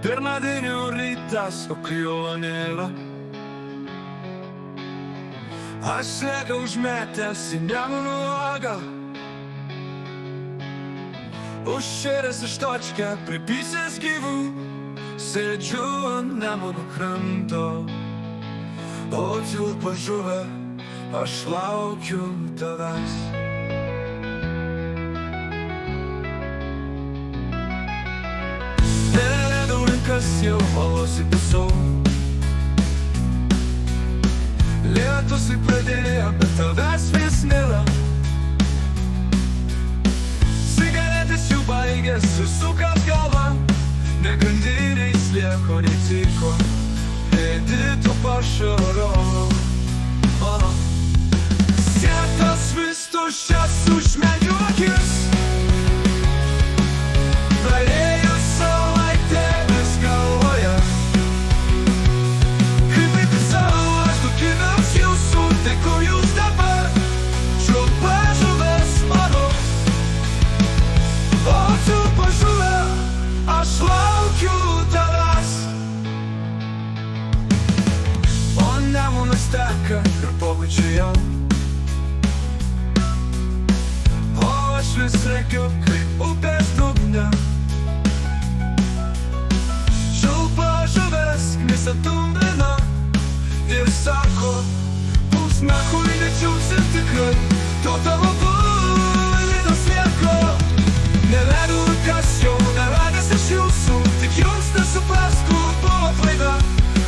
Pirmadienio rytas, o kai jo nėra, aš sėdžiu užmetęs į Nemuno vagą, užšėręs iš točkę, pripysęs gyvų, sėdžiu ant Nemuno kranto, o tilpa žuvę, aš laukiu tavęs. Kas jau valos įpisau, lietus pradėjo, bet tavęs vis nėra. Cigaretės jau baigės, susukęs galvą, ne grandiniais lieko, nei ciko, ėdi to pašaro. Sietas vis tuščias, užmerkiu akis, praėjus savaitę vis galvoje. Kaip įpisau, aš dukinams jūsų, tai kur jūs dabar, čiulpa žuvęs mano, o čiulpa žuvę, aš laukiu tavęs. O Nemunas teka ir pabučiu jam, o aš vis rėkiu kaip upės dugne. Čiulpa žuvęs knisa tumblina ir sako, bus nachui nečiūpsim tikrai, to tavo bulinos lieko. Nevedu kas jau nevedęs iš jūsų, tik jums nesupras, kur buvo klaida,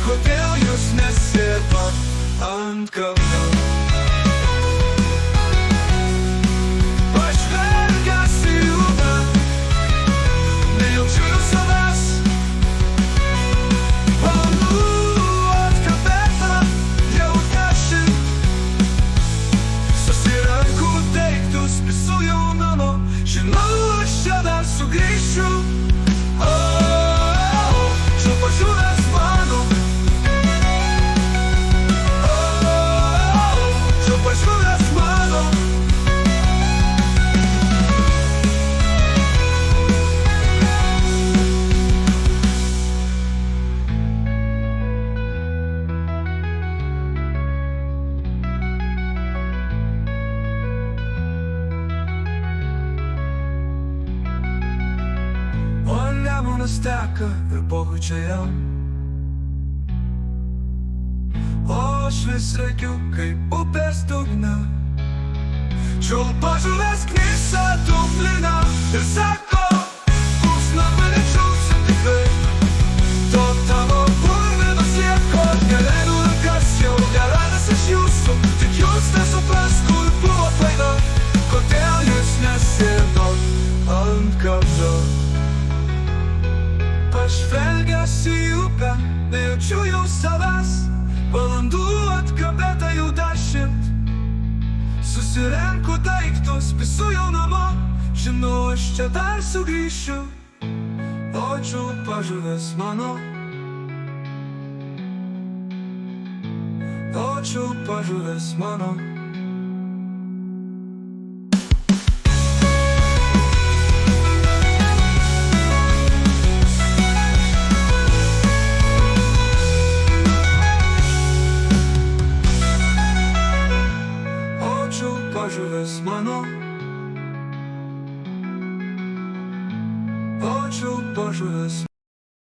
kodėl jūs nesėdot ant kalno. Pažvelgęs į upę, nejaučiu jau savęs, valandų atkabėta jau 10. Susirenku daiktus, visų jau mano, žinau, aš čia dar sugrįšiu. Čiulpa žuvęs mano, čiulpa žuvęs mano. O Nemunas teka ir pabučia jam, o aš vis rėkiu kaip upės dugne. Čiulpa žuvęs knisa tumblina ir sako, bus nachui nečiūpsim tikrai, to tavo bulinos lieko. Nevedu kas jau nevedęs iš jūsų, tik jūs nesupras, kur buvo klaida, kodėl jūs nesėdot ant kalno. Pažvelgęs į upę, nejaučiu jau savęs, valandų atkabėta jau 10. Susirenku daiktus, visų jau namo, žinau, aš čia dar sugrįšiu. O čiulpa žuvęs mano, o čiulpa žuvęs mano.